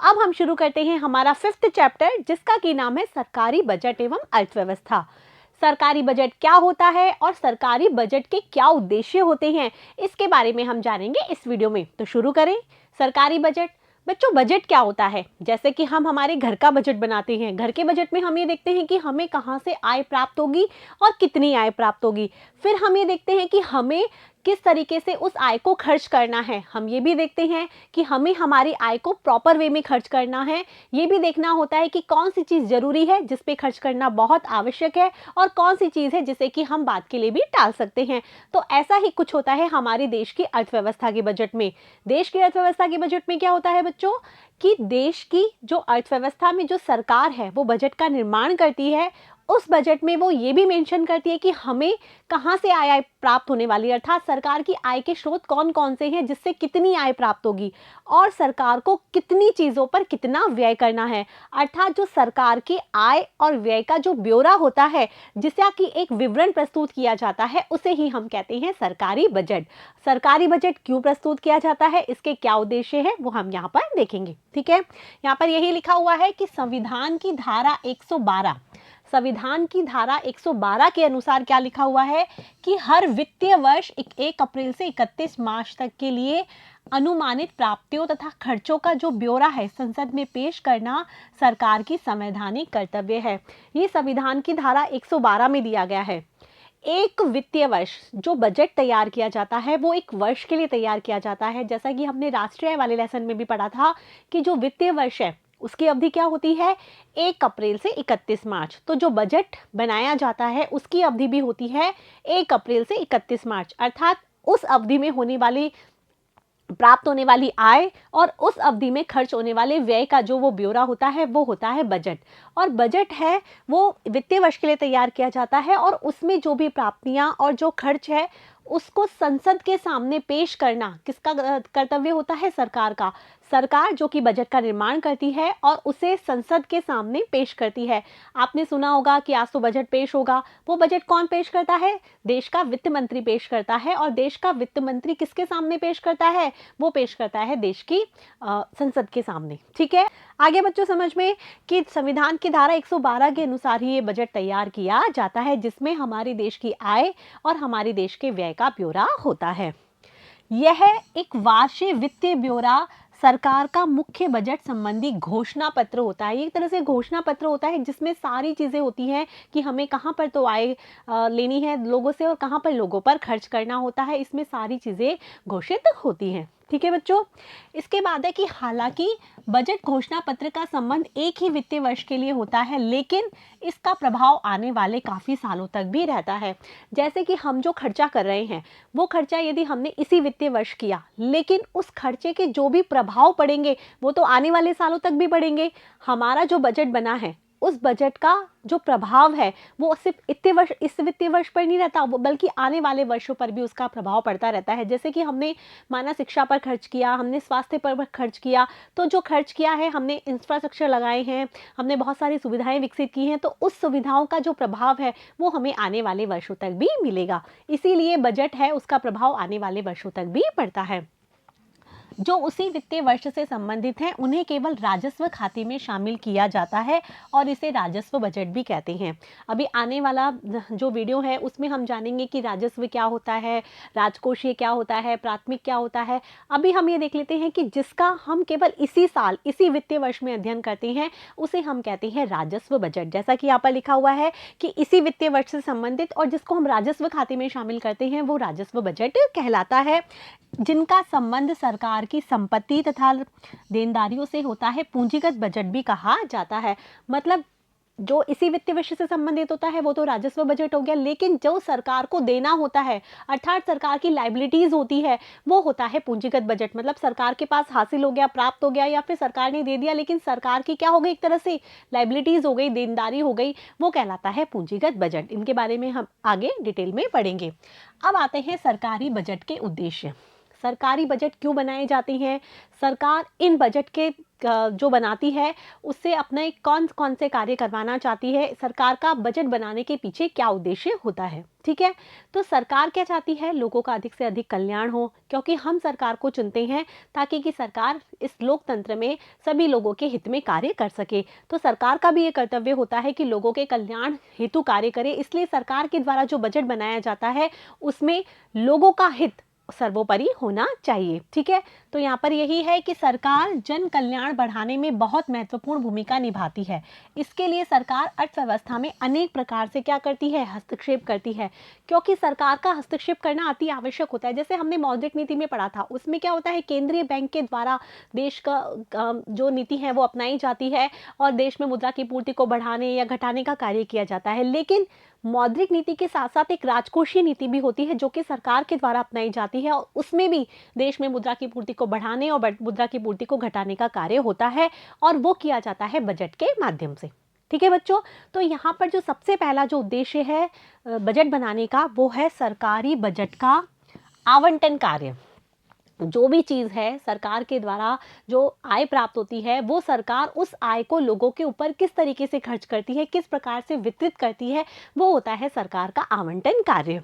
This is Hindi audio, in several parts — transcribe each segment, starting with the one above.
अब हम शुरू करते हैं हमारा 5th चैप्टर, जिसका की नाम है सरकारी बजट एवं अर्थव्यवस्था। सरकारी बजट क्या होता है और सरकारी बजट के क्या उद्देश्य होते हैं, इसके बारे में हम जानेंगे इस वीडियो में। तो शुरू करें। सरकारी बजट। बच्चों, बजट क्या होता है? जैसे कि हम हमारे घर का बजट बनाते हैं। घर के बजट में हम ये देखते हैं कि हमें कहाँ से आय प्राप्त होगी और कितनी आय प्राप्त होगी। फिर हम ये देखते हैं कि हमें किस तरीके से उस आय को खर्च करना है। हम ये भी देखते हैं कि हमें हमारी आय को प्रॉपर वे में खर्च करना है। ये भी देखना होता है कि कौन सी चीज़ ज़रूरी है, जिस पे खर्च करना बहुत आवश्यक है, और कौन सी चीज़ है जिसे कि हम बाद के लिए भी टाल सकते हैं। तो ऐसा ही कुछ होता है हमारे देश की अर्थव्यवस्था के बजट में। देश की अर्थव्यवस्था के बजट में क्या होता है बच्चों, कि देश की जो अर्थव्यवस्था में जो सरकार है वो बजट का निर्माण करती है। उस बजट में वो ये भी मेंशन करती है कि हमें कहाँ से आय प्राप्त होने वाली है, अर्थात सरकार की आय के स्रोत कौन कौन से हैं, जिससे कितनी आय प्राप्त होगी, और सरकार को कितनी चीज़ों पर कितना व्यय करना है। अर्थात जो सरकार की आय और व्यय का जो ब्यौरा होता है, जिसका कि एक विवरण प्रस्तुत किया जाता है, उसे ही हम कहते हैं सरकारी बजट। सरकारी बजट क्यों प्रस्तुत किया जाता है, इसके क्या उद्देश्य है, वो हम यहाँ पर देखेंगे। ठीक है, यहाँ पर यही लिखा हुआ है कि संविधान की धारा 112, संविधान की धारा 112 के अनुसार क्या लिखा हुआ है कि हर वित्तीय वर्ष 1 अप्रैल से 31 मार्च तक के लिए अनुमानित प्राप्तियों तथा खर्चों का जो ब्यौरा है संसद में पेश करना सरकार की संवैधानिक कर्तव्य है। ये संविधान की धारा 112 में दिया गया है। एक वित्तीय वर्ष जो बजट तैयार किया जाता है वो एक वर्ष के लिए तैयार किया जाता है। जैसा कि हमने राष्ट्रीय आय वाले लेसन में भी पढ़ा था कि जो वित्तीय वर्ष है उसकी अवधि क्या होती है, 1 अप्रैल से 31 मार्च। तो जो बजट बनाया जाता है उसकी अवधि भी होती है 1 अप्रैल से 31 मार्च, अर्थात उस अवधि में होने वाली प्राप्त होने वाली आय और उस अवधि में खर्च होने वाले व्यय का जो वो ब्यौरा होता है वो होता है बजट। और बजट है वो वित्तीय वर्ष के लिए तैयार किया जाता है, और उसमें जो भी प्राप्तियां और जो खर्च है उसको संसद के सामने पेश करना किसका कर्तव्य होता है, सरकार का। सरकार जो कि बजट का निर्माण करती है और उसे संसद के सामने पेश करती है। आपने सुना होगा कि आज तो बजट पेश होगा। वो बजट कौन पेश करता है, देश का वित्त मंत्री पेश करता है। और देश का वित्त मंत्री किसके सामने पेश करता है, वो पेश करता है देश की संसद के सामने। ठीक है, आगे बच्चों समझ में कि संविधान की धारा 112 के अनुसार ही ये बजट तैयार किया जाता है, जिसमें हमारे देश की आय और हमारे देश के व्यय का ब्यौरा होता है। यह एक वार्षिक वित्तीय ब्यौरा सरकार का मुख्य बजट संबंधी घोषणा पत्र होता है। एक तरह से घोषणा पत्र होता है जिसमें सारी चीज़ें होती हैं कि हमें कहाँ पर तो आय लेनी है लोगों से और कहाँ पर लोगों पर खर्च करना होता है। इसमें सारी चीज़ें घोषित होती हैं। ठीक है बच्चों, इसके बाद है कि हालांकि बजट घोषणा पत्र का संबंध एक ही वित्तीय वर्ष के लिए होता है, लेकिन इसका प्रभाव आने वाले काफ़ी सालों तक भी रहता है। जैसे कि हम जो खर्चा कर रहे हैं वो खर्चा यदि हमने इसी वित्तीय वर्ष किया, लेकिन उस खर्चे के जो भी प्रभाव पड़ेंगे वो तो आने वाले सालों तक भी पड़ेंगे। हमारा जो बजट बना है उस बजट का जो प्रभाव है वो सिर्फ इस वित्तीय वर्ष पर नहीं रहता, बल्कि आने वाले वर्षों पर भी उसका प्रभाव पड़ता रहता है। जैसे कि हमने माना शिक्षा पर खर्च किया, हमने स्वास्थ्य पर खर्च किया, तो जो खर्च किया है हमने इंफ्रास्ट्रक्चर लगाए हैं, हमने बहुत सारी सुविधाएं विकसित की हैं, तो उस सुविधाओं का जो प्रभाव है वो हमें आने वाले वर्षों तक भी मिलेगा। इसीलिए बजट है उसका प्रभाव आने वाले वर्षों तक भी पड़ता है। जो उसी वित्तीय वर्ष से संबंधित हैं उन्हें केवल राजस्व खाते में शामिल किया जाता है और इसे राजस्व बजट भी कहते हैं। अभी आने वाला जो वीडियो है उसमें हम जानेंगे कि राजस्व क्या होता है, राजकोषीय क्या होता है, प्राथमिक क्या होता है। अभी हम ये देख लेते हैं कि जिसका हम केवल इसी साल इसी वित्तीय वर्ष में अध्ययन करते हैं उसे हम कहते हैं राजस्व बजट। जैसा कि यहाँ पर लिखा हुआ है कि इसी वित्तीय वर्ष से संबंधित और जिसको हम राजस्व खाते में शामिल करते हैं वो राजस्व बजट कहलाता है। जिनका संबंध सरकार की संपत्ति तथा देनदारियों से होता है पूंजीगत बजट भी कहा जाता है। मतलब जो इसी वित्तीय वर्ष से संबंधित होता है वो तो राजस्व बजट हो गया, लेकिन जो सरकार को देना होता है अर्थात सरकार की लाइबिलिटीज होती है वो होता है पूंजीगत बजट। मतलब सरकार के पास हासिल हो गया, प्राप्त हो गया, या फिर सरकार ने दे दिया लेकिन सरकार की क्या हो गई, एक तरह से लाइबिलिटीज हो गई, देनदारी हो गई, वो कहलाता है पूंजीगत बजट। इनके बारे में हम आगे डिटेल में पढ़ेंगे। अब आते हैं सरकारी बजट के उद्देश्य। सरकारी बजट क्यों बनाए जाते हैं, सरकार इन बजट के जो बनाती है उससे अपने कौन कौन से कार्य करवाना चाहती है, सरकार का बजट बनाने के पीछे क्या उद्देश्य होता है। ठीक है, तो सरकार क्या चाहती है, लोगों का अधिक से अधिक कल्याण हो, क्योंकि हम सरकार को चुनते हैं ताकि कि सरकार इस लोकतंत्र में सभी लोगों के हित में कार्य कर सके। तो सरकार का भी ये कर्तव्य होता है कि लोगों के कल्याण हेतु कार्य करे, इसलिए सरकार के द्वारा जो बजट बनाया जाता है उसमें लोगों का हित सर्वोपरि होना चाहिए। ठीक है, तो यहाँ पर यही है कि सरकार जन कल्याण बढ़ाने में बहुत महत्वपूर्ण भूमिका निभाती है। इसके लिए सरकार अर्थव्यवस्था में अनेक प्रकार से क्या करती है, हस्तक्षेप करती है, क्योंकि सरकार का हस्तक्षेप करना अति आवश्यक होता है। जैसे हमने मौद्रिक नीति में पढ़ा था, उसमें क्या होता है, केंद्रीय बैंक के द्वारा देश का जो नीति है वो अपनाई जाती है और देश में मुद्रा की पूर्ति को बढ़ाने या घटाने का कार्य किया जाता है। लेकिन मौद्रिक नीति के साथ साथ एक राजकोषीय नीति भी होती है जो कि सरकार के द्वारा अपनाई जाती है, और उसमें भी देश में मुद्रा की पूर्ति को बढ़ाने और मुद्रा की पूर्ति को घटाने का कार्य होता है, और वो किया जाता है बजट के माध्यम से। ठीक है बच्चों, तो यहाँ पर जो सबसे पहला जो उद्देश्य है बजट बनाने का, वो है सरकारी बजट का आवंटन कार्य। जो भी चीज़ है सरकार के द्वारा जो आय प्राप्त होती है, वो सरकार उस आय को लोगों के ऊपर किस तरीके से खर्च करती है, किस प्रकार से वितरित करती है, वो होता है सरकार का आवंटन कार्य।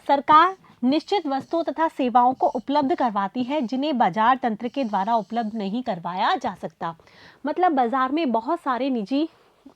सरकार निश्चित वस्तुओं तथा सेवाओं को उपलब्ध करवाती है जिन्हें बाजार तंत्र के द्वारा उपलब्ध नहीं करवाया जा सकता। मतलब बाजार में बहुत सारे निजी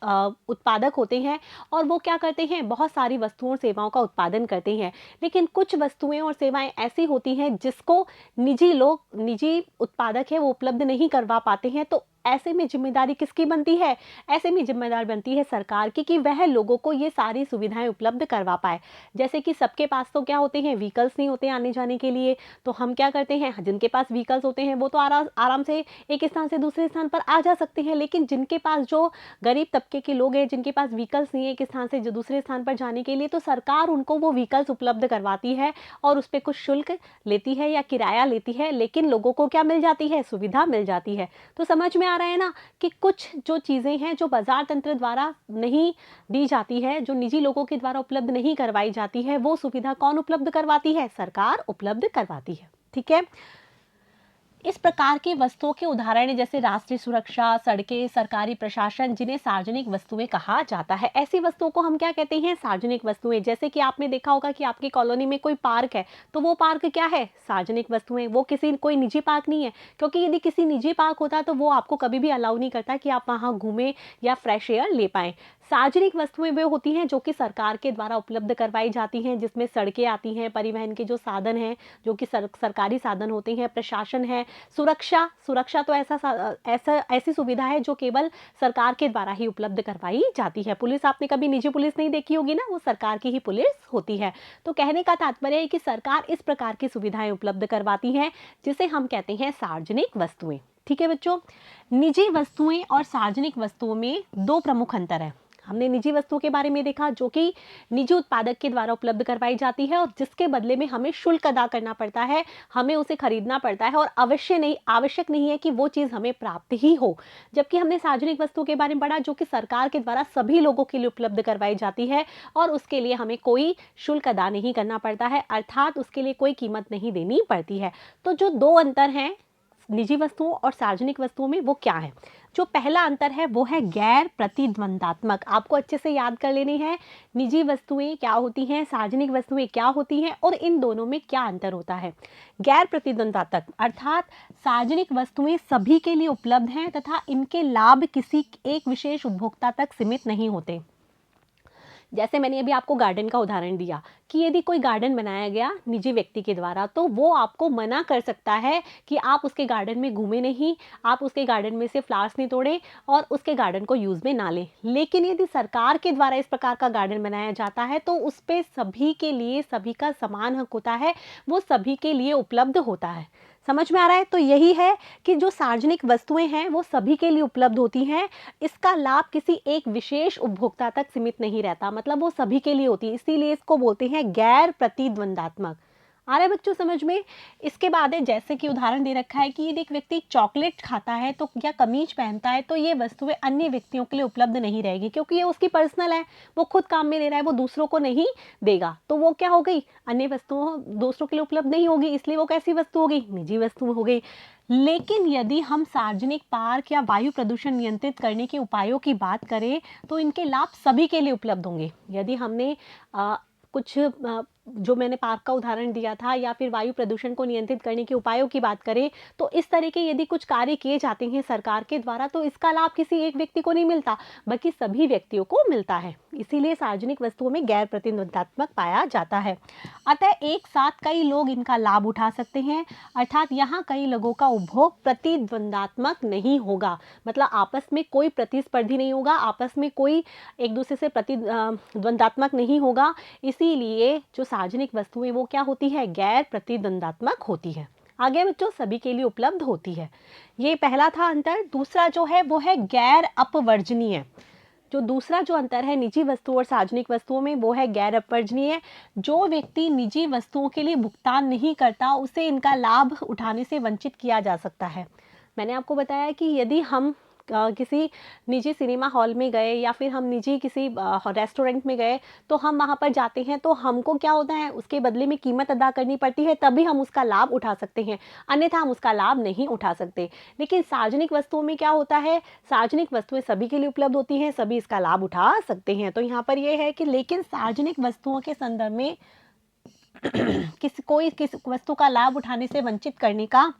उत्पादक होते हैं और वो क्या करते हैं, बहुत सारी वस्तुओं और सेवाओं का उत्पादन करते हैं, लेकिन कुछ वस्तुएं और सेवाएं ऐसी होती हैं जिसको निजी उत्पादक है वो उपलब्ध नहीं करवा पाते हैं। तो ऐसे में जिम्मेदारी किसकी बनती है, ऐसे में जिम्मेदारी बनती है सरकार की कि वह लोगों को ये सारी सुविधाएं उपलब्ध करवा पाए। जैसे कि सबके पास तो क्या होते हैं, व्हीकल्स नहीं होते आने जाने के लिए, तो हम क्या करते हैं, जिनके पास व्हीकल्स होते हैं वो तो आराम से एक स्थान से दूसरे स्थान पर आ जा सकते हैं, लेकिन जिनके पास जो गरीब तबके के लोग हैं, जिनके पास व्हीकल्स नहीं है एक स्थान से जो दूसरे स्थान पर जाने के लिए, तो सरकार उनको वो व्हीकल्स उपलब्ध करवाती है और उस पर कुछ शुल्क लेती है या किराया लेती है, लेकिन लोगों को क्या मिल जाती है, सुविधा मिल जाती है। तो समझ में आ रहा है ना कि कुछ जो चीज़ें हैं जो बाजार तंत्र द्वारा नहीं दी जाती है, जो निजी लोगों के द्वारा उपलब्ध नहीं करवाई जाती है, वो सुविधा कौन उपलब्ध करवाती है, सरकार उपलब्ध करवाती है। ठीक है, इस प्रकार की वस्तुओं के उदाहरण जैसे राष्ट्रीय सुरक्षा, सड़कें, सरकारी प्रशासन, जिन्हें सार्वजनिक वस्तुएं कहा जाता है। ऐसी वस्तुओं को हम क्या कहते हैं, सार्वजनिक वस्तुएं। जैसे कि आपने देखा होगा कि आपकी कॉलोनी में कोई पार्क है, तो वो पार्क क्या है, सार्वजनिक वस्तुएं, वो कोई निजी पार्क नहीं है, क्योंकि यदि किसी निजी पार्क होता तो वो आपको कभी भी अलाउ नहीं करता कि आप वहाँ घूमें या फ्रेश एयर ले पाएं। सार्वजनिक वस्तुएं वे होती हैं जो कि सरकार के द्वारा उपलब्ध करवाई जाती हैं, जिसमें सड़कें आती हैं, परिवहन के जो साधन हैं जो कि सरकारी साधन होते हैं, प्रशासन है, सुरक्षा तो ऐसी सुविधा है जो केवल सरकार के द्वारा ही उपलब्ध करवाई जाती है। पुलिस, आपने कभी निजी पुलिस नहीं देखी होगी ना, वो सरकार की ही पुलिस होती है। तो कहने का तात्पर्य है कि सरकार इस प्रकार की सुविधाएं उपलब्ध करवाती है जिसे हम कहते हैं सार्वजनिक वस्तुएं। ठीक है बच्चों, निजी वस्तुएं और सार्वजनिक वस्तुओं में दो प्रमुख अंतर है। हमने निजी वस्तुओं के बारे में देखा जो कि निजी उत्पादक के द्वारा उपलब्ध करवाई जाती है और जिसके बदले में हमें शुल्क अदा करना पड़ता है, हमें उसे खरीदना पड़ता है और आवश्यक नहीं है कि वो चीज़ हमें प्राप्त ही हो। जबकि हमने सार्वजनिक वस्तुओं के बारे में पढ़ा जो कि सरकार के द्वारा सभी लोगों के लिए उपलब्ध करवाई जाती है और उसके लिए हमें कोई शुल्क अदा नहीं करना पड़ता है, अर्थात उसके लिए कोई कीमत नहीं देनी पड़ती है। तो जो दो अंतर हैं निजी वस्तुओं और सार्वजनिक वस्तुओं में, वो क्या है? जो पहला अंतर है वो है गैर प्रतिद्वंदात्मक। आपको अच्छे से याद कर लेनी है, निजी वस्तुएं क्या होती हैं, सार्वजनिक वस्तुएं क्या होती हैं और इन दोनों में क्या अंतर होता है। गैर प्रतिद्वंदात्मक अर्थात सार्वजनिक वस्तुएं सभी के लिए उपलब्ध हैं तथा इनके लाभ किसी एक विशेष उपभोक्ता तक सीमित नहीं होते। जैसे मैंने अभी आपको गार्डन का उदाहरण दिया कि यदि कोई गार्डन बनाया गया निजी व्यक्ति के द्वारा, तो वो आपको मना कर सकता है कि आप उसके गार्डन में घूमें नहीं, आप उसके गार्डन में से फ्लावर्स नहीं तोड़ें और उसके गार्डन को यूज़ में ना लें। लेकिन यदि सरकार के द्वारा इस प्रकार का गार्डन बनाया जाता है तो उस पर सभी के लिए सभी का समान हक होता है, वो सभी के लिए उपलब्ध होता है। समझ में आ रहा है? तो यही है कि जो सार्वजनिक वस्तुएं हैं वो सभी के लिए उपलब्ध होती हैं, इसका लाभ किसी एक विशेष उपभोक्ता तक सीमित नहीं रहता, मतलब वो सभी के लिए होती है, इसीलिए इसको बोलते हैं गैर प्रतिद्वंदात्मक। आ रहा है बच्चों समझ में। इसके बाद है, जैसे कि उदाहरण दे रखा है कि यदि एक व्यक्ति चॉकलेट खाता है तो या कमीज पहनता है तो ये वस्तुएं अन्य व्यक्तियों के लिए उपलब्ध नहीं रहेगी, क्योंकि ये उसकी पर्सनल है, वो खुद काम में ले रहा है, वो दूसरों को नहीं देगा। तो वो क्या हो गई, अन्य वस्तुओं दूसरों के लिए उपलब्ध नहीं होगी, इसलिए वो कैसी वस्तु हो गई, निजी वस्तु हो गई। लेकिन यदि हम सार्वजनिक पार्क या वायु प्रदूषण नियंत्रित करने के उपायों की बात करें तो इनके लाभ सभी के लिए उपलब्ध होंगे। यदि हमने कुछ जो मैंने पार्क का उदाहरण दिया था या फिर वायु प्रदूषण को नियंत्रित करने के उपायों की बात करें, तो इस तरह के यदि कुछ कार्य किए जाते हैं सरकार के द्वारा तो इसका लाभ किसी एक व्यक्ति को नहीं मिलता, बल्कि सभी व्यक्तियों को मिलता है। इसीलिए सार्वजनिक वस्तुओं में गैर प्रतिद्वंदात्मक पाया जाता है। अतः एक साथ कई लोग इनका लाभ उठा सकते हैं, अर्थात यहाँ कई लोगों का उपभोग प्रतिद्वंदात्मक नहीं होगा, मतलब आपस में कोई प्रतिस्पर्धी नहीं होगा, आपस में कोई एक दूसरे से प्रतिद्वंदात्मक नहीं होगा। इसीलिए जो सार्वजनिक वस्तुएं वो क्या होती है, गैर प्रतिद्वंदात्मक होती है। आगे बच्चों सभी के लिए उपलब्ध होती है। ये पहला था अंतर। दूसरा जो है वो है गैर अपवर्जनीय। जो दूसरा जो अंतर है निजी वस्तुओं और सार्वजनिक वस्तुओं में, वो है गैर अपवर्जनीय। जो व्यक्ति निजी वस्तुओं के लिए भुगतान नहीं करता उसे इनका लाभ उठाने से वंचित किया जा सकता है। मैंने आपको बताया कि यदि हम किसी निजी सिनेमा हॉल में गए या फिर हम निजी किसी रेस्टोरेंट में गए तो हम वहाँ पर जाते हैं तो हमको क्या होता है, उसके बदले में कीमत अदा करनी पड़ती है, तभी हम उसका लाभ उठा सकते हैं, अन्यथा हम उसका लाभ नहीं उठा सकते। लेकिन सार्वजनिक वस्तुओं में क्या होता है, सार्वजनिक वस्तुएं सभी के लिए उपलब्ध होती हैं, सभी इसका लाभ उठा सकते हैं। तो यहाँ पर यह है कि लेकिन सार्वजनिक वस्तुओं के संदर्भ में किस वस्तु का लाभ उठाने से वंचित करने का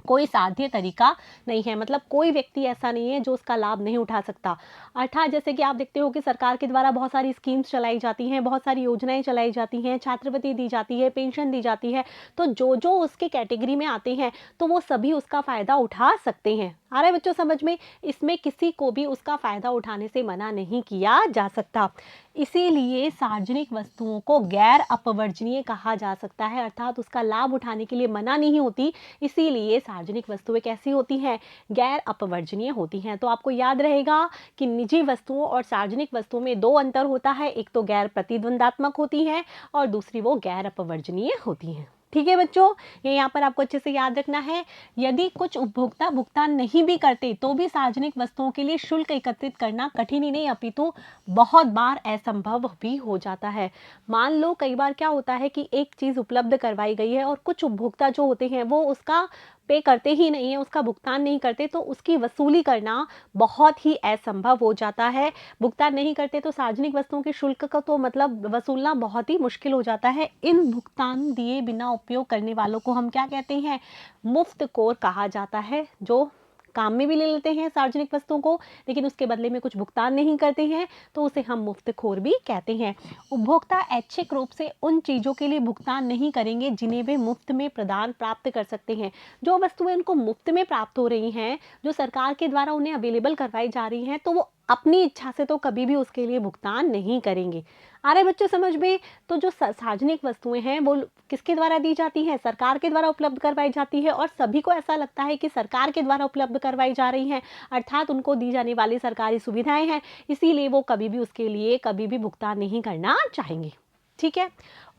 कोई साध्य तरीका नहीं है, मतलब कोई व्यक्ति ऐसा नहीं है जो उसका लाभ नहीं उठा सकता। अर्थात जैसे कि आप देखते हो कि सरकार के द्वारा बहुत सारी स्कीम्स चलाई जाती हैं, बहुत सारी योजनाएं चलाई जाती हैं, छात्रवृत्ति दी जाती है, पेंशन दी जाती है, तो जो जो उसके कैटेगरी में आते हैं तो वो सभी उसका फ़ायदा उठा सकते हैं। आ रहा है बच्चों समझ में। इसमें किसी को भी उसका फ़ायदा उठाने से मना नहीं किया जा सकता। इसीलिए सार्वजनिक वस्तुओं को गैर अपवर्जनीय कहा जा सकता है, अर्थात उसका लाभ उठाने के लिए मना नहीं होती। इसीलिए सार्वजनिक वस्तुएं कैसी होती हैं, गैर अपवर्जनीय होती हैं। तो आपको याद रहेगा कि निजी वस्तुओं और सार्वजनिक वस्तुओं में दो अंतर होता है, एक तो गैर प्रतिद्वंदात्मक होती है और दूसरी वो गैर अपवर्जनीय होती हैं। ठीक है बच्चों, ये यहाँ पर आपको अच्छे से याद रखना है। यदि कुछ उपभोक्ता भुगतान नहीं भी करते तो भी सार्वजनिक वस्तुओं के लिए शुल्क एकत्रित करना कठिन ही नहीं अपितु बहुत बार असंभव भी हो जाता है। मान लो कई बार क्या होता है कि एक चीज़ उपलब्ध करवाई गई है और कुछ उपभोक्ता जो होते हैं वो उसका पे करते ही नहीं है, उसका भुगतान नहीं करते, तो उसकी वसूली करना बहुत ही असंभव हो जाता है। भुगतान नहीं करते तो सार्वजनिक वस्तुओं के शुल्क का तो मतलब वसूलना बहुत ही मुश्किल हो जाता है। इन भुगतान दिए बिना उपयोग करने वालों को हम क्या कहते हैं, मुफ्तखोर कहा जाता है। जो काम में भी ले लेते हैं सार्वजनिक वस्तुओं को लेकिन उसके बदले में कुछ भुगतान नहीं करते हैं तो उसे हम मुफ्तखोर भी कहते हैं। उपभोक्ता ऐच्छिक रूप से उन चीज़ों के लिए भुगतान नहीं करेंगे जिन्हें वे मुफ्त में प्रदान प्राप्त कर सकते हैं। जो वस्तुएं उनको मुफ्त में प्राप्त हो रही हैं, जो सरकार के द्वारा उन्हें अवेलेबल करवाई जा रही हैं, तो वो अपनी इच्छा से तो कभी भी उसके लिए भुगतान नहीं करेंगे। आ रहे बच्चों समझ में। तो जो सार्वजनिक वस्तुएं हैं वो किसके द्वारा दी जाती हैं, सरकार के द्वारा उपलब्ध करवाई जाती है और सभी को ऐसा लगता है कि सरकार के द्वारा उपलब्ध करवाई जा रही हैं, अर्थात उनको दी जाने वाली सरकारी सुविधाएं हैं, इसीलिए वो कभी भी उसके लिए कभी भी भुगतान नहीं करना चाहेंगे। ठीक है।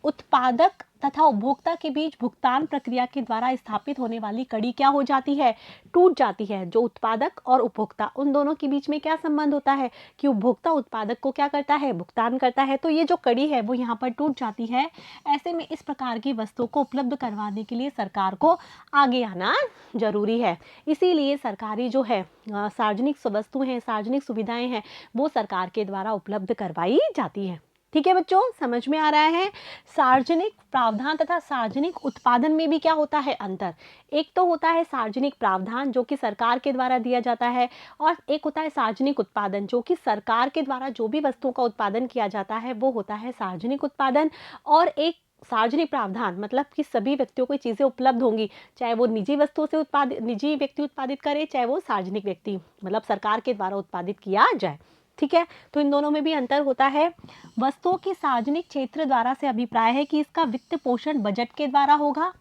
उत्पादक तथा उपभोक्ता के बीच भुगतान प्रक्रिया के द्वारा स्थापित होने वाली कड़ी क्या हो जाती है, टूट जाती है। जो उत्पादक और उपभोक्ता उन दोनों के बीच में क्या संबंध होता है कि उपभोक्ता उत्पादक को क्या करता है, भुगतान करता है, तो ये जो कड़ी है वो यहाँ पर टूट जाती है। ऐसे में इस प्रकार की वस्तुओं को उपलब्ध करवाने के लिए सरकार को आगे आना जरूरी है। इसीलिए सरकारी जो है सार्वजनिक वस्तुएं हैं, सार्वजनिक सुविधाएं हैं, वो सरकार के द्वारा उपलब्ध करवाई जाती है। ठीक है बच्चों, समझ में आ रहा है। सार्वजनिक प्रावधान तथा सार्वजनिक उत्पादन में भी क्या होता है अंतर। एक तो होता है सार्वजनिक प्रावधान जो कि सरकार के द्वारा दिया जाता है और एक होता है सार्वजनिक उत्पादन जो कि सरकार के द्वारा जो भी वस्तुओं का उत्पादन किया जाता है वो होता है सार्वजनिक उत्पादन। और एक सार्वजनिक प्रावधान मतलब कि सभी व्यक्तियों को चीज़ें उपलब्ध होंगी, चाहे वो निजी वस्तुओं से निजी व्यक्ति उत्पादित करे, चाहे वो सार्वजनिक व्यक्ति मतलब सरकार के द्वारा उत्पादित किया जाए। ठीक है। तो इन दोनों में भी अंतर होता है। वस्तुओं की सार्वजनिक क्षेत्र द्वारा से अभिप्राय है कि इसका वित्त पोषण बजट के द्वारा होगा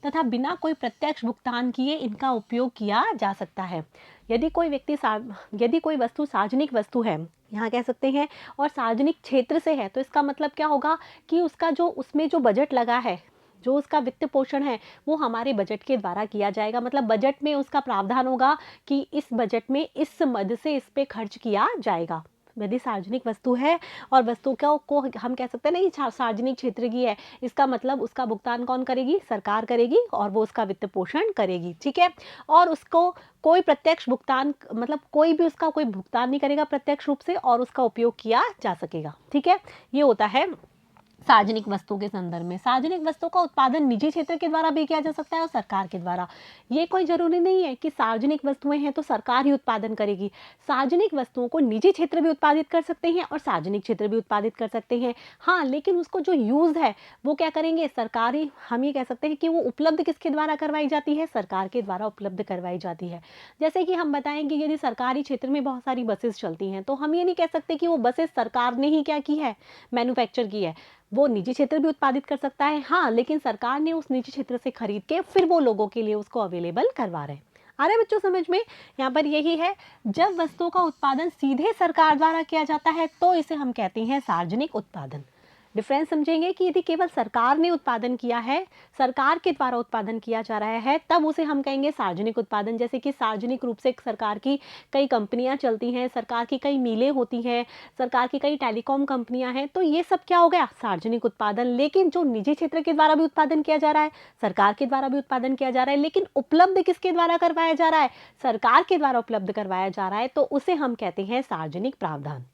तथा बिना कोई प्रत्यक्ष भुगतान किए इनका उपयोग किया जा सकता है। यदि कोई वस्तु सार्वजनिक वस्तु है, यहाँ कह सकते हैं, और सार्वजनिक क्षेत्र से है, तो इसका मतलब क्या होगा कि उसका जो उसमें जो बजट लगा है, जो उसका वित्त पोषण है वो हमारे बजट के द्वारा किया जाएगा। मतलब बजट में उसका प्रावधान होगा कि इस बजट में इस मद से इस पे खर्च किया जाएगा। यदि सार्वजनिक वस्तु है और वस्तु को हम कह सकते हैं ना, ये सार्वजनिक क्षेत्र की है, इसका मतलब उसका भुगतान कौन करेगी? सरकार करेगी और वो उसका वित्त पोषण करेगी, ठीक है। और उसको कोई प्रत्यक्ष भुगतान, मतलब कोई भी उसका कोई भुगतान नहीं करेगा प्रत्यक्ष रूप से, और उसका उपयोग किया जा सकेगा, ठीक है। ये होता है सार्वजनिक वस्तुओं के संदर्भ में। सार्वजनिक वस्तुओं का उत्पादन निजी क्षेत्र के द्वारा भी किया जा सकता है और सरकार के द्वारा। ये कोई जरूरी नहीं है कि सार्वजनिक वस्तुएं हैं तो सरकार ही उत्पादन करेगी। सार्वजनिक वस्तुओं को निजी क्षेत्र भी उत्पादित कर सकते हैं और सार्वजनिक क्षेत्र भी उत्पादित कर सकते हैं। हाँ, लेकिन उसको जो यूज है वो क्या करेंगे? सरकारी, हम ये कह सकते हैं कि वो उपलब्ध किसके द्वारा करवाई जाती है? सरकार के द्वारा उपलब्ध करवाई जाती है। जैसे कि हम बताएं कि यदि सरकारी क्षेत्र में बहुत सारी बसेस चलती हैं तो हम ये नहीं कह सकते कि वो बसेस सरकार ने ही क्या की है? मैन्युफैक्चर की है। वो निजी क्षेत्र भी उत्पादित कर सकता है, हाँ, लेकिन सरकार ने उस निजी क्षेत्र से खरीद के फिर वो लोगों के लिए उसको अवेलेबल करवा रहे हैं। आ रहा है बच्चों समझ में? यहाँ पर यही है, जब वस्तुओं का उत्पादन सीधे सरकार द्वारा किया जाता है तो इसे हम कहते हैं सार्वजनिक उत्पादन। डिफरेंस समझेंगे कि यदि केवल सरकार ने उत्पादन किया है, सरकार के द्वारा उत्पादन किया जा रहा है, तब उसे हम कहेंगे सार्वजनिक उत्पादन। जैसे कि सार्वजनिक रूप से सरकार की कई कंपनियां चलती हैं, सरकार की कई मिलें होती हैं, सरकार की कई टेलीकॉम कंपनियां हैं, तो ये सब क्या हो गया? सार्वजनिक उत्पादन। लेकिन जो निजी क्षेत्र के द्वारा भी उत्पादन किया जा रहा है, सरकार के द्वारा भी उत्पादन किया जा रहा है, लेकिन उपलब्ध किसके द्वारा करवाया जा रहा है? सरकार के द्वारा उपलब्ध करवाया जा रहा है, तो उसे हम कहते हैं सार्वजनिक प्रावधान।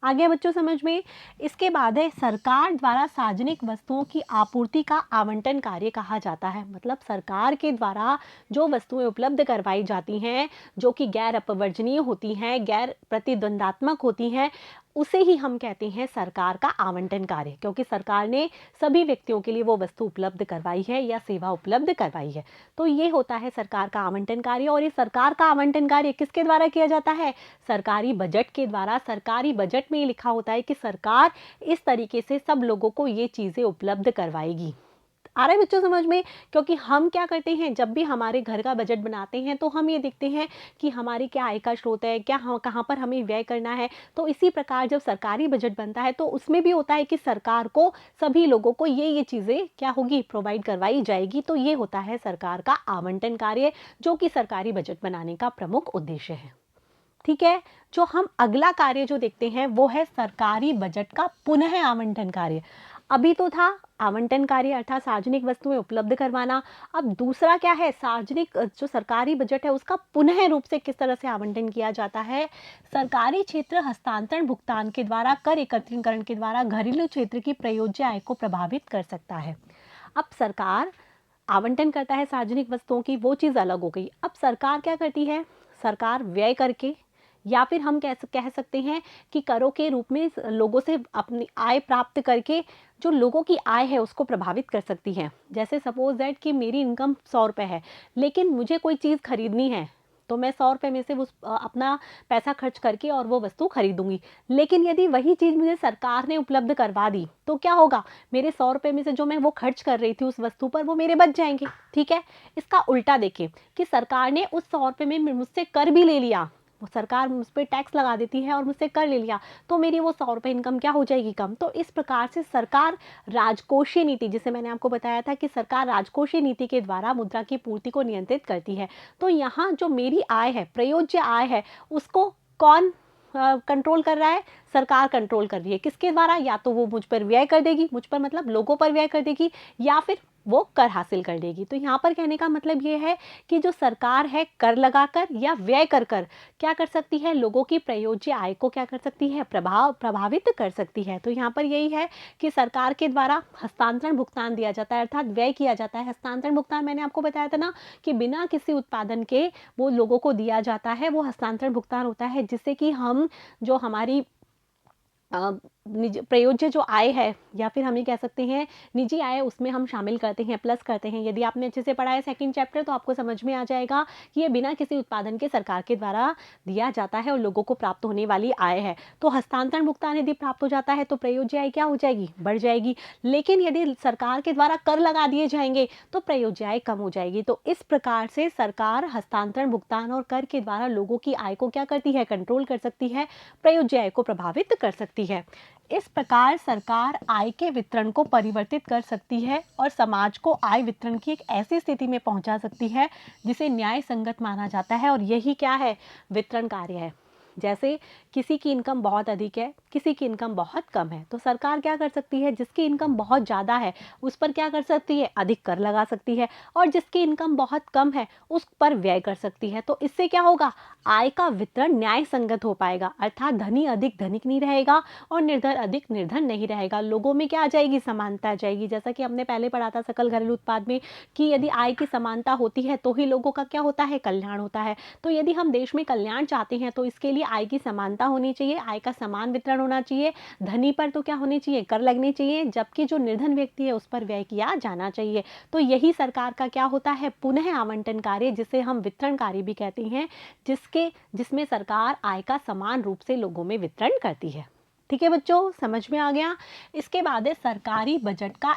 आगे बच्चों समझ में? इसके बाद है सरकार द्वारा सार्वजनिक वस्तुओं की आपूर्ति का आवंटन कार्य कहा जाता है। मतलब सरकार के द्वारा जो वस्तुएं उपलब्ध करवाई जाती हैं, जो कि गैर अपवर्जनीय होती हैं, गैर प्रतिद्वंदात्मक होती हैं, उसे ही हम कहते हैं सरकार का आवंटन कार्य, क्योंकि सरकार ने सभी व्यक्तियों के लिए वो वस्तु उपलब्ध करवाई है या सेवा उपलब्ध करवाई है। तो ये होता है सरकार का आवंटन कार्य। और ये सरकार का आवंटन कार्य किसके द्वारा किया जाता है? सरकारी बजट के द्वारा। सरकारी बजट में लिखा होता है कि सरकार इस तरीके से सब लोगों को ये चीजें उपलब्ध करवाएगी। आ रहा है बच्चों समझ में? क्योंकि हम क्या करते हैं, जब भी हमारे घर का बजट बनाते हैं तो हम ये देखते हैं कि हमारी क्या आय का स्रोत है, क्या कहाँ पर हमें व्यय करना है। तो इसी प्रकार जब सरकारी बजट बनता है तो उसमें भी होता है कि सरकार को सभी लोगों को ये चीज़ें क्या होगी? प्रोवाइड करवाई जाएगी। तो ये होता है सरकार का आवंटन कार्य, जो कि सरकारी बजट बनाने का प्रमुख उद्देश्य है, ठीक है। जो हम अगला कार्य जो देखते हैं वो है सरकारी बजट का पुनः आवंटन कार्य। अभी तो था आवंटन कार्य अर्थात सार्वजनिक वस्तुएं उपलब्ध करवाना। अब दूसरा क्या है? सार्वजनिक जो सरकारी बजट है उसका पुनः रूप से किस तरह से आवंटन किया जाता है? सरकारी क्षेत्र हस्तांतरण भुगतान के द्वारा, कर एकत्रीकरण के द्वारा घरेलू क्षेत्र की प्रयोज्य आय को प्रभावित कर सकता है। अब सरकार आवंटन करता है सार्वजनिक वस्तुओं की, वो चीज़ अलग हो गई। अब सरकार क्या करती है? सरकार व्यय करके, या फिर हम कह सकते हैं कि करों के रूप में लोगों से अपनी आय प्राप्त करके जो लोगों की आय है उसको प्रभावित कर सकती है। जैसे सपोज दैट कि मेरी इनकम 100 रुपये है, लेकिन मुझे कोई चीज़ खरीदनी है, तो मैं 100 रुपये में से अपना पैसा खर्च करके और वो वस्तु खरीदूंगी। लेकिन यदि वही चीज़ मुझे सरकार ने उपलब्ध करवा दी तो क्या होगा? मेरे 100 रुपये में से जो मैं वो खर्च कर रही थी उस वस्तु पर, वो मेरे बच जाएंगे, ठीक है। इसका उल्टा देखें कि सरकार ने उस 100 रुपये में मुझसे कर भी ले लिया, वो सरकार मुझ पर टैक्स लगा देती है और मुझसे कर ले लिया, तो मेरी वो 100 रुपये इनकम क्या हो जाएगी? कम। तो इस प्रकार से सरकार राजकोषीय नीति, जिसे मैंने आपको बताया था कि सरकार राजकोषीय नीति के द्वारा मुद्रा की पूर्ति को नियंत्रित करती है। तो यहाँ जो मेरी आय है, प्रयोज्य आय है, उसको कौन कंट्रोल कर रहा है? सरकार कंट्रोल कर रही है। किसके द्वारा? या तो वो मुझ पर व्यय कर देगी, मुझ पर मतलब लोगों पर व्यय कर देगी, या फिर वो कर हासिल कर लेगी। तो यहाँ पर कहने का मतलब ये है कि जो सरकार है कर लगाकर या व्यय कर क्या कर सकती है? लोगों की प्रयोज्य आय को क्या कर सकती है? प्रभावित कर सकती है। तो यहाँ पर यही है कि सरकार के द्वारा हस्तांतरण भुगतान दिया जाता है अर्थात व्यय किया जाता है। हस्तांतरण भुगतान मैंने आपको बताया था ना कि बिना किसी उत्पादन के वो लोगों को दिया जाता है, वो हस्तांतरण भुगतान होता है, जिससे कि हम जो हमारी प्रयोज्य जो आय है या फिर हम ये कह सकते हैं निजी आय, उसमें हम शामिल करते हैं, प्लस करते हैं। यदि आपने अच्छे से पढ़ा है सेकंड चैप्टर तो आपको समझ में आ जाएगा कि ये बिना किसी उत्पादन के सरकार के द्वारा दिया जाता है और लोगों को प्राप्त होने वाली आय है। तो हस्तांतरण भुगतान यदि प्राप्त हो जाता है तो प्रयोज्य आय क्या हो जाएगी? बढ़ जाएगी। लेकिन यदि सरकार के द्वारा कर लगा दिए जाएंगे तो प्रयोज्य आय कम हो जाएगी। तो इस प्रकार से सरकार हस्तांतरण भुगतान और कर के द्वारा लोगों की आय को क्या करती है? कंट्रोल कर सकती है, प्रयोज्य आय को प्रभावित कर सकती है। इस प्रकार सरकार आय के वितरण को परिवर्तित कर सकती है और समाज को आय वितरण की एक ऐसी स्थिति में पहुंचा सकती है जिसे न्याय संगत माना जाता है। और यही क्या है, वितरण कार्य है। जैसे किसी की इनकम बहुत अधिक है, किसी की इनकम बहुत कम है, तो सरकार क्या कर सकती है, जिसकी इनकम बहुत ज़्यादा है उस पर क्या कर सकती है, अधिक कर लगा सकती है, और जिसकी इनकम बहुत कम है उस पर व्यय कर सकती है। तो इससे क्या होगा, आय का वितरण न्याय संगत हो पाएगा, अर्थात धनी अधिक धनिक नहीं रहेगा और निर्धन अधिक निर्धन नहीं रहेगा। लोगों में क्या आ जाएगी, समानता आ जाएगी। जैसा कि हमने पहले पढ़ा था सकल घरेलू उत्पाद में कि यदि आय की समानता होती है तो ही लोगों का क्या होता है, कल्याण होता है। तो यदि हम देश में कल्याण चाहते हैं तो इसके लिए आय की समानता होनी चाहिए, आय का समान वितरण होना चाहिए। धनी पर तो क्या होनी चाहिए, कर लगनी चाहिए, जबकि जो निर्धन व्यक्ति है उस पर व्यय किया जाना चाहिए। तो यही सरकार का क्या होता है, पुनः आवंटन कार्य, जिसे हम वितरण कार्य भी कहते हैं, जिसमें सरकार आय का समान रूप से लोगों में वितरण करती है। ठीक है बच्चों, समझ में आ गया। इसके बाद है सरकारी बजट का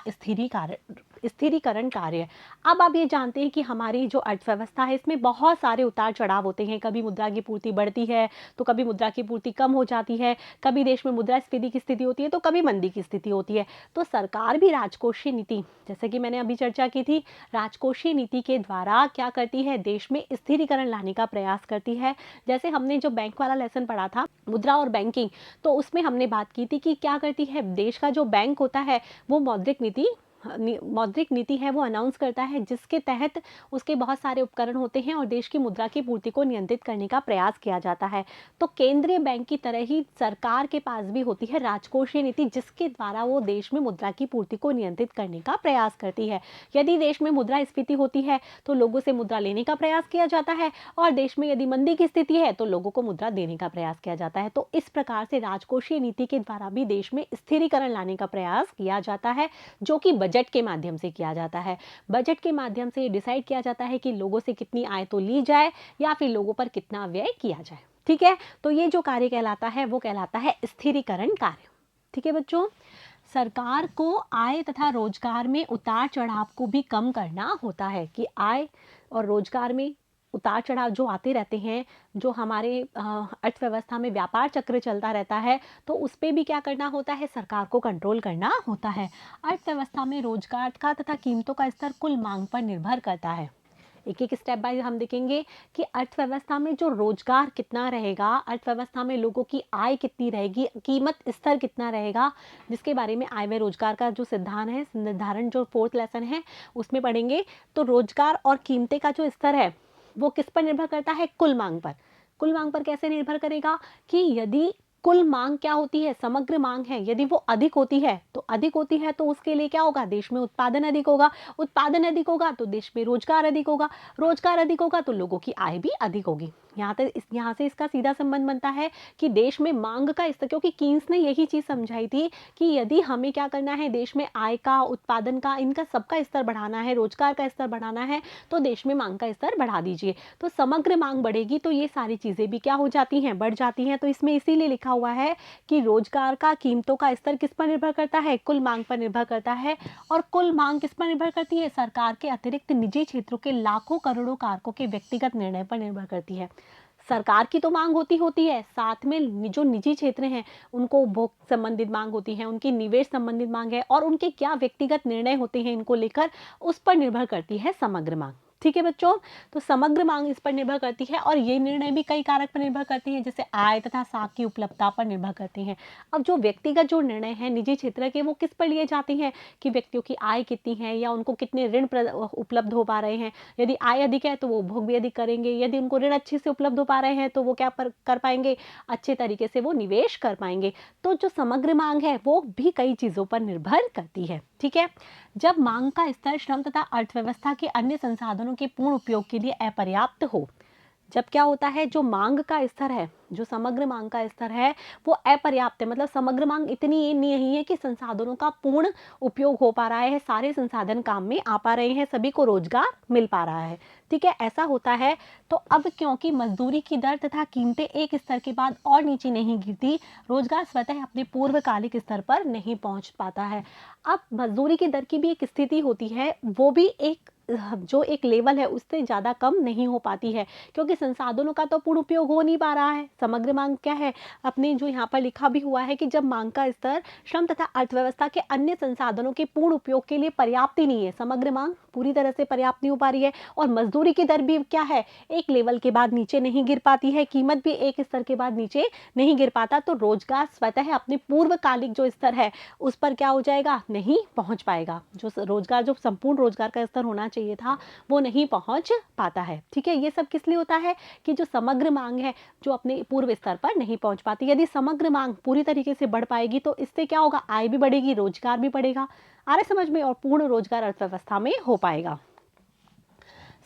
स्थिरीकरण कार्य। अब आप ये जानते हैं कि हमारी जो अर्थव्यवस्था है इसमें बहुत सारे उतार चढ़ाव होते हैं। कभी मुद्रा की पूर्ति बढ़ती है तो कभी मुद्रा की पूर्ति कम हो जाती है, कभी देश में मुद्रास्फीति की स्थिति होती है तो कभी मंदी की स्थिति होती है। तो सरकार भी राजकोषीय नीति, जैसे कि मैंने अभी चर्चा की थी, राजकोषीय नीति के द्वारा क्या करती है, देश में स्थिरीकरण लाने का प्रयास करती है। जैसे हमने जो बैंक वाला लेसन पढ़ा था, मुद्रा और बैंकिंग, तो उसमें हमने बात की थी कि क्या करती है, देश का जो बैंक होता है वो मौद्रिक नीति है वो अनाउंस करता है, जिसके तहत उसके बहुत सारे उपकरण होते हैं और देश की मुद्रा की पूर्ति को नियंत्रित करने का प्रयास किया जाता है। तो केंद्रीय बैंक की तरह ही सरकार के पास भी होती है राजकोषीय नीति, जिसके द्वारा वो देश में मुद्रा की पूर्ति को नियंत्रित करने का प्रयास करती है। यदि देश में मुद्रास्फीति होती है तो लोगों से मुद्रा लेने का प्रयास किया जाता है, और देश में यदि मंदी की स्थिति है तो लोगों को मुद्रा देने का प्रयास किया जाता है। तो इस प्रकार से राजकोषीय नीति के द्वारा भी देश में स्थिरीकरण लाने का प्रयास किया जाता है, जो कि बजट के माध्यम से किया जाता है। बजट के माध्यम से डिसाइड किया जाता है कि लोगों से कितनी आय तो ली जाए या फिर लोगों पर कितना व्यय किया जाए। ठीक है, तो ये जो कार्य कहलाता है वो कहलाता है स्थिरीकरण कार्य। ठीक है बच्चों, सरकार को आय तथा रोजगार में उतार चढ़ाव को भी कम करना होता है, कि आय और रोजगार में उतार चढ़ाव जो आते रहते हैं, जो हमारे अर्थव्यवस्था में व्यापार चक्र चलता रहता है, तो उस पर भी क्या करना होता है, सरकार को कंट्रोल करना होता है। अर्थव्यवस्था में रोजगार का तथा कीमतों का स्तर कुल मांग पर निर्भर करता है। एक एक स्टेप बाय हम देखेंगे कि अर्थव्यवस्था में जो रोजगार कितना रहेगा, अर्थव्यवस्था में लोगों की आय कितनी रहेगी, कीमत स्तर कितना रहेगा, जिसके बारे में आय व रोजगार का जो सिद्धांत है, निर्धारण, जो 4th लेसन है उसमें पढ़ेंगे। तो रोजगार और कीमतें का जो स्तर है वो किस पर निर्भर करता है, कुल मांग पर। कुल मांग पर कैसे निर्भर करेगा, कि यदि कुल मांग क्या होती है, समग्र मांग है, यदि वो अधिक होती है तो उसके लिए क्या होगा, देश में उत्पादन अधिक होगा, उत्पादन अधिक होगा तो देश में रोजगार अधिक होगा, रोजगार अधिक होगा तो लोगों की आय भी अधिक होगी। यहाँ से इसका सीधा संबंध बनता है कि देश में मांग का स्तर, क्योंकि कीन्स ने यही चीज समझाई थी कि यदि हमें क्या करना है, देश में आय का, उत्पादन का, इनका सबका स्तर बढ़ाना है, रोजगार का स्तर बढ़ाना है, तो देश में मांग का स्तर बढ़ा दीजिए। तो समग्र मांग बढ़ेगी तो ये सारी चीजें भी क्या हो जाती हैं, बढ़ जाती हैं। तो इसमें इसीलिए लिखा हुआ है कि रोजगार का, कीमतों का स्तर किस पर निर्भर करता है, कुल मांग पर निर्भर करता है। और कुल मांग किस पर निर्भर करती है, सरकार के अतिरिक्त निजी क्षेत्रों के लाखों करोड़ों कारकों के व्यक्तिगत निर्णय पर निर्भर करती है। सरकार की तो मांग होती है, साथ में जो निजी क्षेत्र हैं उनको उपभोग संबंधित मांग होती है, उनकी निवेश संबंधित मांग है, और उनके क्या व्यक्तिगत निर्णय होते हैं इनको लेकर, उस पर निर्भर करती है समग्र मांग। ठीक है बच्चों, तो समग्र मांग इस पर निर्भर करती है, और ये निर्णय भी कई कारक पर निर्भर करती हैं, जैसे आय तथा साख की उपलब्धता पर निर्भर करती हैं। अब जो व्यक्तिगत जो निर्णय हैं निजी क्षेत्र के, वो किस पर लिए जाते हैं, कि व्यक्तियों की आय कितनी है या उनको कितने ऋण उपलब्ध हो पा रहे हैं। यदि आय अधिक है तो वो उपभोग भी अधिक करेंगे, यदि उनको ऋण अच्छे से उपलब्ध हो पा रहे हैं तो वो क्या कर पाएंगे, अच्छे तरीके से वो निवेश कर पाएंगे। तो जो समग्र मांग है वो भी कई चीजों पर निर्भर करती है। ठीक है, जब मांग का स्तर श्रम तथा अर्थव्यवस्था के अन्य संसाधनों के पूर्ण उपयोग के लिए अपर्याप्त हो, जब क्या होता है, जो मांग का स्तर है, जो समग्र मांग का स्तर है वो अपर्याप्त है, मतलब समग्र मांग इतनी नहीं है कि संसाधनों का पूर्ण उपयोग हो पा रहा है, सारे संसाधन काम में आ पा रहे हैं, सभी को रोजगार मिल पा रहा है। ठीक है, ऐसा होता है। तो अब क्योंकि मजदूरी की दर तथा कीमतें एक स्तर के बाद और नीचे नहीं गिरती, रोजगार स्वतः अपने पूर्वकालिक स्तर पर नहीं पहुंच पाता है। अब मजदूरी की दर की भी एक स्थिति होती है, वो भी एक जो एक लेवल है उससे ज़्यादा कम नहीं हो पाती है, क्योंकि संसाधनों का तो पूर्ण उपयोग हो नहीं पा रहा है। समग्र मांग क्या है, अपने जो यहाँ पर लिखा भी हुआ है कि जब मांग का स्तर श्रम तथा अर्थव्यवस्था के अन्य संसाधनों के पूर्ण उपयोग के लिए पर्याप्त ही नहीं है, समग्र मांग पूरी तरह से पर्याप्त नहीं हो पा रही है। और मजदूरी की दर भी क्या है, एक लेवल के बाद नीचे नहीं गिर पाती है, कीमत भी एक स्तर के बाद नीचे नहीं गिर पाता, तो रोजगार स्वतः अपने पूर्वकालिक जो स्तर है उस पर क्या हो जाएगा, नहीं पहुंच पाएगा। जो रोजगार, जो संपूर्ण रोजगार का स्तर होना चाहिए था वो नहीं पहुंच पाता है। ठीक है, ये सब किस लिए होता है कि जो समग्र मांग है जो अपने पूर्व स्तर पर नहीं पहुंच पाती। यदि समग्र मांग पूरी तरीके से बढ़ पाएगी तो इससे क्या होगा, आय भी बढ़ेगी, रोजगार भी बढ़ेगा, आ रहा समझ में, और पूर्ण रोजगार अर्थव्यवस्था में हो पाएगा।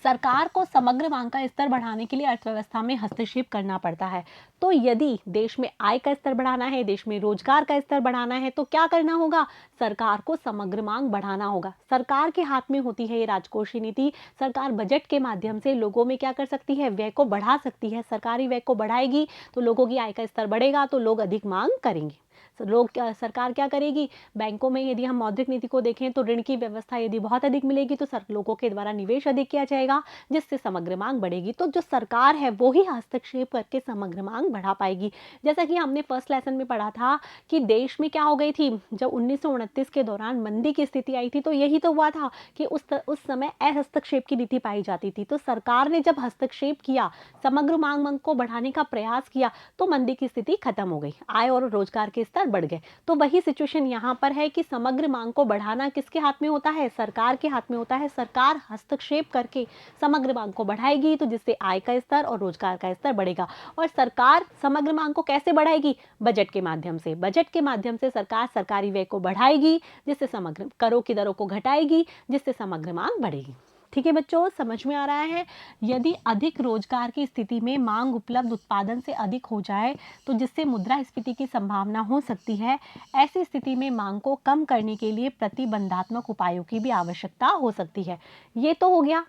सरकार को समग्र मांग का स्तर बढ़ाने के लिए अर्थव्यवस्था में हस्तक्षेप करना पड़ता है। तो यदि देश में आय का स्तर बढ़ाना है, देश में रोजगार का स्तर बढ़ाना है, तो क्या करना होगा, सरकार को समग्र मांग बढ़ाना होगा। सरकार के हाथ में होती है ये राजकोषीय नीति। सरकार बजट के माध्यम से लोगों में क्या कर सकती है, व्यय को बढ़ा सकती है। सरकारी व्यय को बढ़ाएगी तो लोगों की आय का स्तर बढ़ेगा, तो लोग अधिक मांग करेंगे। सरकार क्या करेगी, बैंकों में यदि हम मौद्रिक नीति को देखें तो ऋण की व्यवस्था यदि बहुत अधिक मिलेगी तो लोगों के द्वारा निवेश अधिक किया जाएगा, जिससे समग्र मांग बढ़ेगी। तो जो सरकार है वो ही हस्तक्षेप करके समग्र मांग बढ़ा पाएगी। जैसा कि हमने फर्स्ट लेसन में पढ़ा था कि देश में क्या हो गई थी, जब 1929 के दौरान मंदी की स्थिति आई थी तो यही तो हुआ था कि उस समय हस्तक्षेप की नीति पाई जाती थी। तो सरकार ने जब हस्तक्षेप किया, समग्र मांग को बढ़ाने का प्रयास किया, तो मंदी की स्थिति खत्म हो गई, आय और रोजगार के स्तर बढ़ गए। तो वही सिचुएशन यहाँ पर है कि समग्र मांग को बढ़ाना किसके हाथ में होता है, सरकार के हाथ में होता है। सरकार हस्तक्षेप करके समग्र मांग को बढ़ाएगी, तो जिससे आय का स्तर और रोजगार का स्तर बढ़ेगा। और सरकार समग्र मांग को कैसे बढ़ाएगी, बजट के माध्यम से। बजट के माध्यम से सरकार सरकारी व्यय को बढ़ाएगी, जिससे समग्र करों की दरों को घटाएगी, जिससे समग्र मांग बढ़ेगी। ठीक है बच्चों, समझ में आ रहा है। यदि अधिक रोजगार की स्थिति में मांग उपलब्ध उत्पादन से अधिक हो जाए तो जिससे मुद्रास्फीति की संभावना हो सकती है, ऐसी स्थिति में मांग को कम करने के लिए प्रतिबंधात्मक उपायों की भी आवश्यकता हो सकती है। ये तो हो गया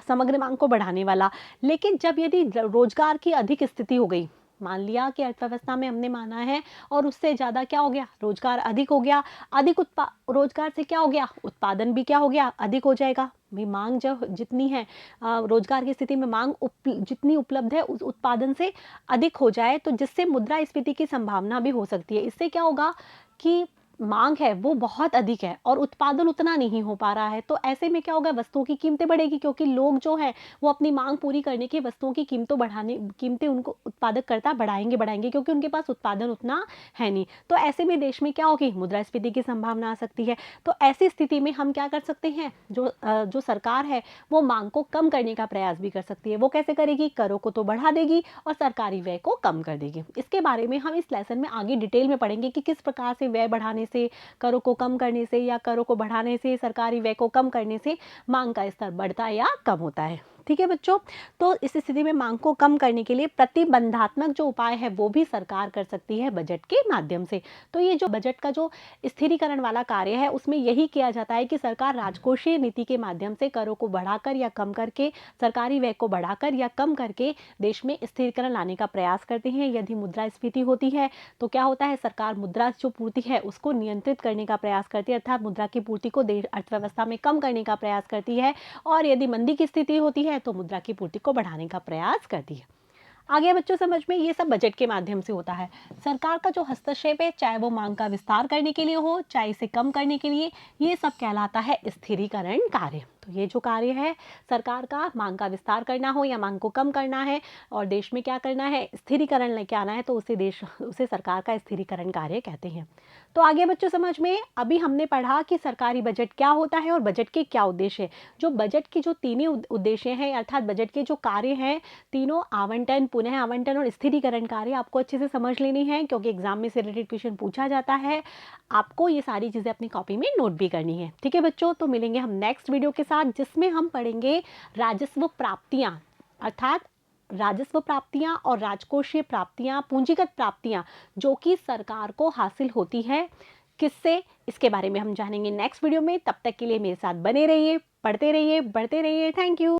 समग्र मांग को बढ़ाने वाला। लेकिन जब यदि रोजगार की अधिक स्थिति हो गई, मान लिया कि अर्थव्यवस्था में हमने माना है और उससे ज़्यादा क्या हो गया, रोजगार अधिक हो गया, अधिक रोजगार से क्या हो गया, उत्पादन भी क्या हो गया, अधिक हो जाएगा। भाई मांग जब जितनी है, रोजगार की स्थिति में मांग जितनी उपलब्ध है उस उत्पादन से अधिक हो जाए, तो जिससे मुद्रास्फीति की संभावना भी हो सकती है। इससे क्या होगा कि मांग है वो बहुत अधिक है और उत्पादन उतना नहीं हो पा रहा है, तो ऐसे में क्या होगा, वस्तुओं की कीमतें बढ़ेगी, क्योंकि लोग जो है वो अपनी मांग पूरी करने की वस्तुओं की कीमतें उनको उत्पादककर्ता बढ़ाएंगे, क्योंकि उनके पास उत्पादन उतना है नहीं। तो ऐसे में देश में क्या होगी, मुद्रास्फीति की संभावना आ सकती है। तो ऐसी स्थिति में हम क्या कर सकते हैं, जो सरकार है वो मांग को कम करने का प्रयास भी कर सकती है। वो कैसे करेगी, करों को तो बढ़ा देगी और सरकारी व्यय को कम कर देगी। इसके बारे में हम इस लेसन में आगे डिटेल में पढ़ेंगे कि किस प्रकार से व्यय बढ़ाने से, करों को कम करने से या करों को बढ़ाने से, सरकारी व्यय को कम करने से मांग का स्तर बढ़ता है या कम होता है। ठीक है बच्चों, तो इस स्थिति में मांग को कम करने के लिए प्रतिबंधात्मक जो उपाय है वो भी सरकार कर सकती है बजट के माध्यम से। तो ये जो बजट का जो स्थिरीकरण वाला कार्य है उसमें यही किया जाता है कि सरकार राजकोषीय नीति के माध्यम से करों को बढ़ाकर या कम करके, सरकारी व्यय को बढ़ाकर या कम करके देश में स्थिरीकरण लाने का प्रयास करते हैं। यदि मुद्रास्फीति होती है तो क्या होता है, सरकार मुद्रा जो पूर्ति है उसको नियंत्रित करने का प्रयास करती है, अर्थात मुद्रा की पूर्ति को देश अर्थव्यवस्था में कम करने का प्रयास करती है। और यदि मंदी की स्थिति होती है तो मुद्रा की पूर्ति को बढ़ाने का प्रयास करती है। आगे बच्चों समझ में, ये सब बजट के माध्यम से होता है। सरकार का जो हस्तक्षेप है, चाहे वो मांग का विस्तार करने के लिए हो, चाहे इसे कम करने के लिए, ये सब कहलाता है स्थिरीकरण कार्य। तो ये जो कार्य है सरकार का, मांग का विस्तार करना हो या मांग को कम करना है और देश में क्या करना है, स्थिरीकरण लेके आना है, तो उसे सरकार का स्थिरीकरण कार्य कहते हैं। तो आगे बच्चों समझ में, अभी हमने पढ़ा कि सरकारी बजट क्या होता है और बजट के क्या उद्देश्य है। जो बजट की जो तीनों उद्देश्य हैं, अर्थात बजट के जो कार्य हैं तीनों, आवंटन, पुनः आवंटन और स्थिरीकरण कार्य, आपको अच्छे से समझ लेनी है, क्योंकि एग्जाम में से रिलेटेड क्वेश्चन पूछा जाता है। आपको ये सारी चीजें अपनी कॉपी में नोट भी करनी है। ठीक है बच्चों, तो मिलेंगे हम नेक्स्ट वीडियो के साथ, जिसमें हम पढ़ेंगे राजस्व प्राप्तियां, अर्थात राजस्व प्राप्तियां और राजकोषीय प्राप्तियां, पूंजीगत प्राप्तियां जो कि सरकार को हासिल होती है, किससे, इसके बारे में हम जानेंगे नेक्स्ट वीडियो में। तब तक के लिए मेरे साथ बने रहिए, पढ़ते रहिए, बढ़ते रहिए। Thank you.